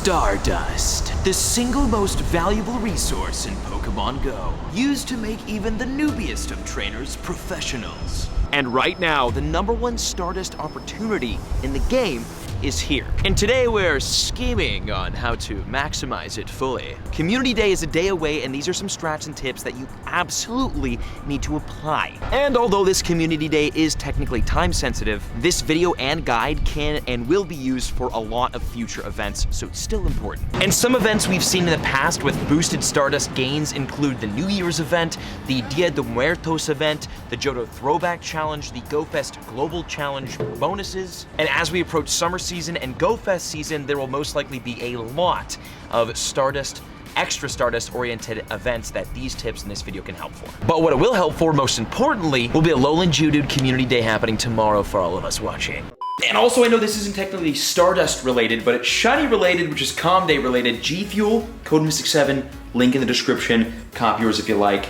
Stardust, the single most valuable resource in Pokemon Go, used to make even the noobiest of trainers professionals. And right now, the #1 Stardust opportunity in the game is here. And today we're scheming on how to maximize it fully. Community Day is a day away, and these are some strats and tips that you absolutely need to apply. And although this Community Day is technically time sensitive, this video and guide can and will be used for a lot of future events, so it's still important. And some events we've seen in the past with boosted Stardust gains include the New Year's event, the Dia de Muertos event, the Johto Throwback Challenge, the GoFest Global Challenge bonuses. And as we approach summer season and GoFest season, there will most likely be a lot of Stardust, extra Stardust oriented events that these tips in this video can help for. But what it will help for, most importantly, will be a Alolan Geodude Community Day happening tomorrow for all of us watching. And also, I know this isn't technically Stardust related, but it's Shiny related, which is Com Day related. G Fuel, code Mystic7, link in the description. Cop yours if you like.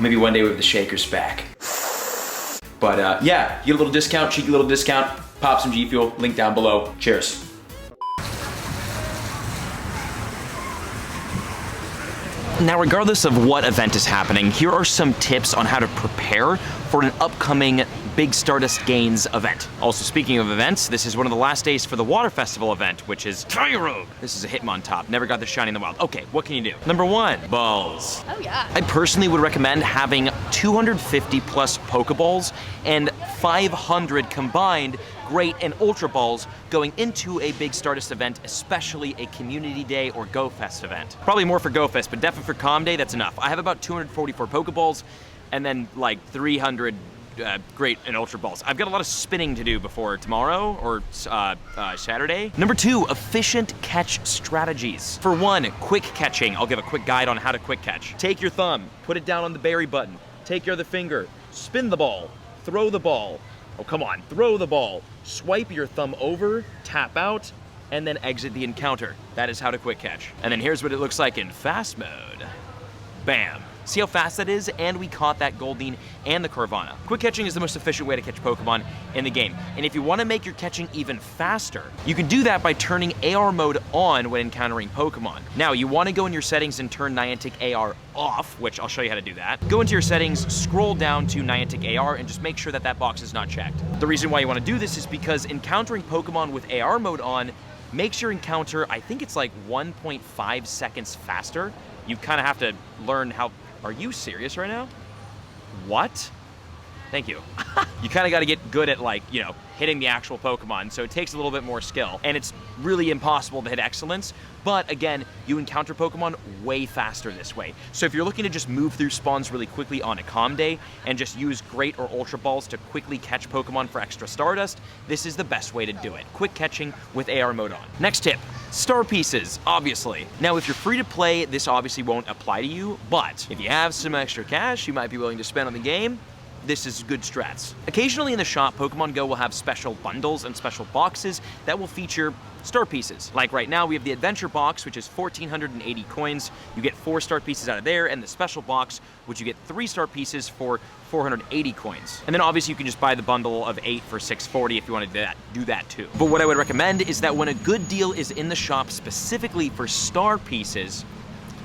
Maybe one day we have the Shakers back. But yeah, you get a little discount, cheeky little discount. Pop some G Fuel, link down below. Cheers. Now, regardless of what event is happening, here are some tips on how to prepare for an upcoming Big Stardust Gains event. Also, speaking of events, this is one of the last days for the Water Festival event, which is Tyrogue. This is a Hitmontop. Never got this shiny in the wild. Okay, what can you do? #1, balls. Oh yeah. I personally would recommend having 250 plus Pokeballs and 500 combined Great and Ultra Balls going into a big Stardust event, especially a Community Day or GoFest event. Probably more for GoFest, but definitely for Com Day, that's enough. I have about 244 Pokeballs and then like 300 Great and Ultra Balls. I've got a lot of spinning to do before tomorrow or Saturday. #2, efficient catch strategies. For one, quick catching. I'll give a quick guide on how to quick catch. Take your thumb, put it down on the berry button, take your other finger, spin the ball, throw the ball. Oh, come on, throw the ball. Swipe your thumb over, tap out, and then exit the encounter. That is how to quick catch. And then here's what it looks like in fast mode. Bam. See how fast that is? And we caught that Goldeen and the Carvanha. Quick catching is the most efficient way to catch Pokemon in the game. And if you want to make your catching even faster, you can do that by turning AR mode on when encountering Pokemon. Now, you want to go in your settings and turn Niantic AR off, which I'll show you how to do that. Go into your settings, scroll down to Niantic AR, and just make sure that that box is not checked. The reason why you want to do this is because encountering Pokemon with AR mode on makes your encounter, I think it's like 1.5 seconds faster. You kind of have to learn how. Are you serious right now? What? Thank you. You kind of got to get good at, like, you know, hitting the actual Pokemon, so it takes a little bit more skill, and it's really impossible to hit excellence, but again, you encounter Pokemon way faster this way. So if you're looking to just move through spawns really quickly on a Com Day and just use Great or Ultra Balls to quickly catch Pokemon for extra Stardust, this is the best way to do it. Quick catching with AR mode on. Next tip, star pieces, obviously. Now, if you're free to play, this obviously won't apply to you, but if you have some extra cash you might be willing to spend on the game, this is good strats. Occasionally in the shop, Pokemon Go will have special bundles and special boxes that will feature star pieces. Like right now, we have the Adventure Box, which is 1,480 coins. You get 4 star pieces out of there, and the Special Box, which you get 3 star pieces for 480 coins. And then obviously you can just buy the bundle of 8 for 640 if you want to do that too. But what I would recommend is that when a good deal is in the shop specifically for star pieces,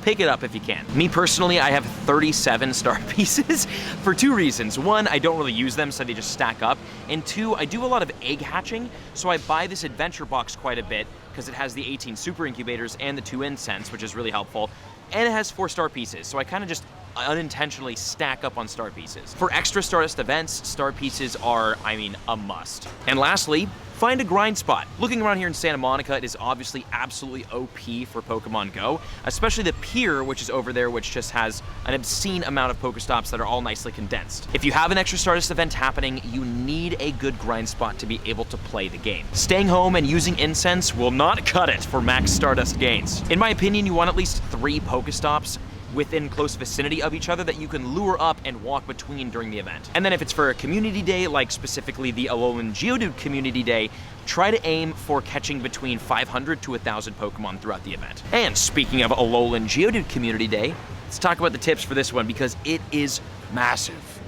pick it up if you can. Me personally, I have 37 star pieces for 2 reasons. 1, I don't really use them, so they just stack up. And 2, I do a lot of egg hatching, so I buy this Adventure Box quite a bit because it has the 18 Super Incubators and the 2 Incense, which is really helpful. And it has 4 star pieces, so I kind of just unintentionally stack up on star pieces. For extra Stardust events, star pieces are, I mean, a must. And lastly, find a grind spot. Looking around here in Santa Monica, it is obviously absolutely OP for Pokemon Go, especially the pier, which is over there, which just has an obscene amount of Pokestops that are all nicely condensed. If you have an extra Stardust event happening, you need a good grind spot to be able to play the game. Staying home and using incense will not cut it for max Stardust gains. In my opinion, you want at least 3 Pokestops within close vicinity of each other that you can lure up and walk between during the event. And then if it's for a Community Day, like specifically the Alolan Geodude Community Day, try to aim for catching between 500 to 1,000 Pokemon throughout the event. And speaking of Alolan Geodude Community Day, let's talk about the tips for this one because it is massive.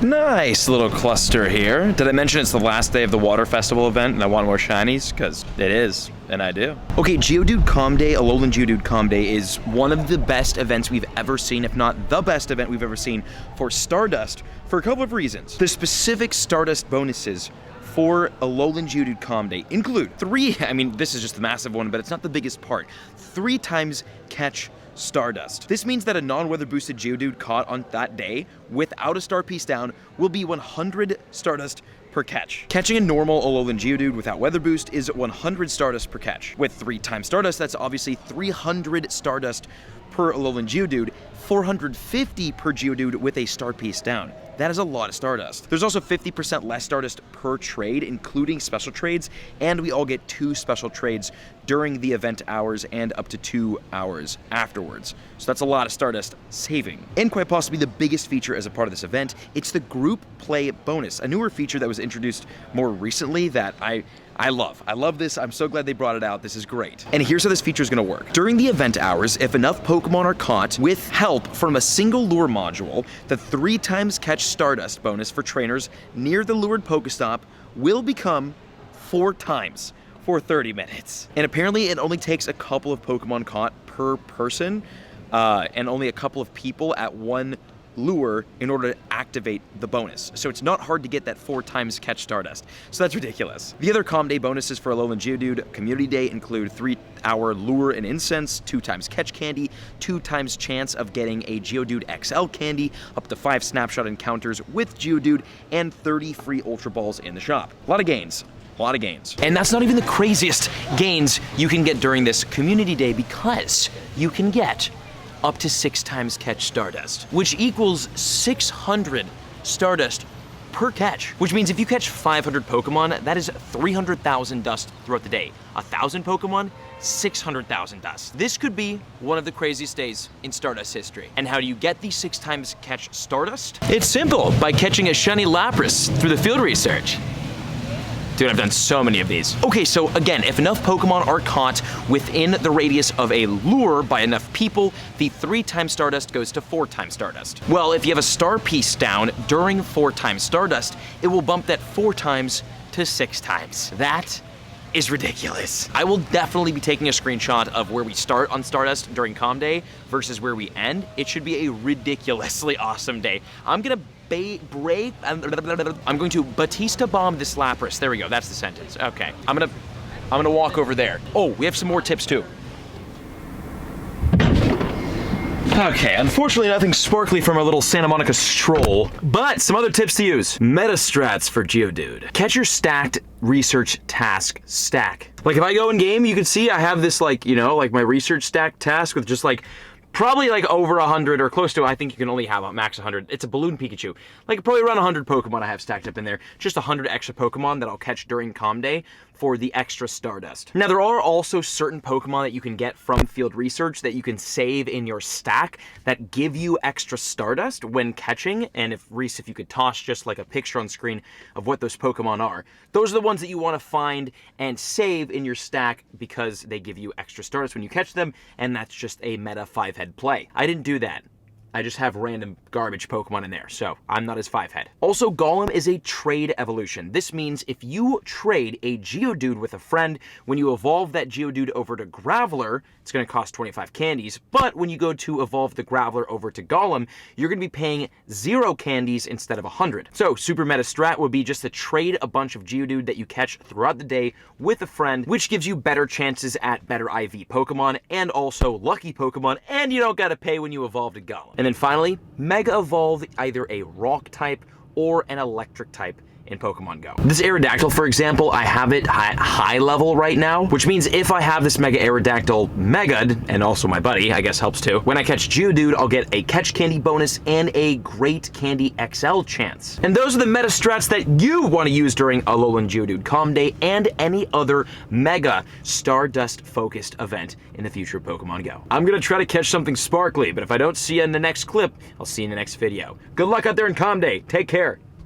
Nice little cluster here. Did I mention it's the last day of the Water Festival event and I want more shinies? Because it is, and I do. Okay, Geodude Calm Day, Alolan Geodude Calm Day is one of the best events we've ever seen, if not the best event we've ever seen for Stardust for a couple of reasons. The specific Stardust bonuses for Alolan Geodude Calm Day include this is just the massive one, but it's not the biggest part. 3 times catch Stardust. This means that a non-weather boosted Geodude caught on that day without a star piece down will be 100 Stardust per catch. Catching a normal Alolan Geodude without weather boost is 100 Stardust per catch. With 3 times Stardust, that's obviously 300 Stardust per Alolan Geodude, 450 per Geodude with a star piece down. That is a lot of Stardust. There's also 50% less Stardust per trade, including special trades, and we all get 2 special trades during the event hours and up to 2 hours afterwards. So that's a lot of Stardust saving. And quite possibly the biggest feature as a part of this event, it's the group play bonus, a newer feature that was introduced more recently that I love. I love this. I'm so glad they brought it out. This is great. And here's how this feature is going to work. During the event hours, if enough Pokemon are caught with help from a single lure module, the 3 times catch Stardust bonus for trainers near the lured Pokestop will become 4 times for 30 minutes. And apparently it only takes a couple of Pokemon caught per person and only a couple of people at one lure in order to activate the bonus. So it's not hard to get that 4 times catch Stardust. So that's ridiculous. The other Calm Day bonuses for Alolan Geodude Community Day include 3-hour lure and incense, 2 times catch candy, 2 times chance of getting a Geodude XL candy, up to 5 snapshot encounters with Geodude, and 30 free Ultra Balls in the shop. A lot of gains. A lot of gains. And that's not even the craziest gains you can get during this Community Day, because you can get up to 6 times catch Stardust, which equals 600 Stardust per catch, which means if you catch 500 Pokemon, that is 300,000 dust throughout the day. 1,000 Pokemon, 600,000 dust. This could be one of the craziest days in Stardust history. And how do you get these 6 times catch Stardust? It's simple, by catching a shiny Lapras through the field research. Dude, I've done so many of these. Okay, so again, if enough Pokemon are caught within the radius of a lure by enough people, the 3 times Stardust goes to 4 times Stardust. Well, if you have a star piece down during 4 times Stardust, it will bump that 4 times to 6 times. That is ridiculous. I will definitely be taking a screenshot of where we start on Stardust during Calm Day versus where we end. It should be a ridiculously awesome day. I'm going to Batista bomb this Lapras. There we go. That's the sentence. Okay. I'm gonna walk over there. Oh, we have some more tips too. Okay, unfortunately nothing sparkly from our little Santa Monica stroll, but some other tips to use. Meta strats for Geodude. Catch your stacked research task stack. Like if I go in game, you can see I have this like my research stack task with just like probably like over 100 or close to, I think you can only have a max 100. It's a balloon Pikachu. Like probably around 100 Pokemon I have stacked up in there. Just 100 extra Pokemon that I'll catch during Calm Day for the extra Stardust. Now there are also certain Pokemon that you can get from field research that you can save in your stack that give you extra Stardust when catching. And if Reese, if you could toss just like a picture on screen of what those Pokemon are, those are the ones that you want to find and save in your stack because they give you extra Stardust when you catch them, and that's just a meta 5-head play. I didn't do that. I just have random garbage Pokemon in there, so I'm not as 5-head. Also, Golem is a trade evolution. This means if you trade a Geodude with a friend, when you evolve that Geodude over to Graveler, it's going to cost 25 candies, but when you go to evolve the Graveler over to Golem, you're going to be paying 0 candies instead of 100. So, super meta strat would be just to trade a bunch of Geodude that you catch throughout the day with a friend, which gives you better chances at better IV Pokemon, and also lucky Pokemon, and you don't got to pay when you evolve to Golem. And then finally, Mega Evolve either a Rock type or an Electric type in Pokemon Go. This Aerodactyl, for example, I have it at high level right now, which means if I have this Mega Aerodactyl Mega'd, and also my buddy, I guess helps too, when I catch Geodude, I'll get a Catch Candy bonus and a Great Candy XL chance. And those are the meta strats that you want to use during Alolan Geodude Calm Day and any other Mega Stardust-focused event in the future of Pokemon Go. I'm gonna try to catch something sparkly, but if I don't see you in the next clip, I'll see you in the next video. Good luck out there in Calm Day. Take care.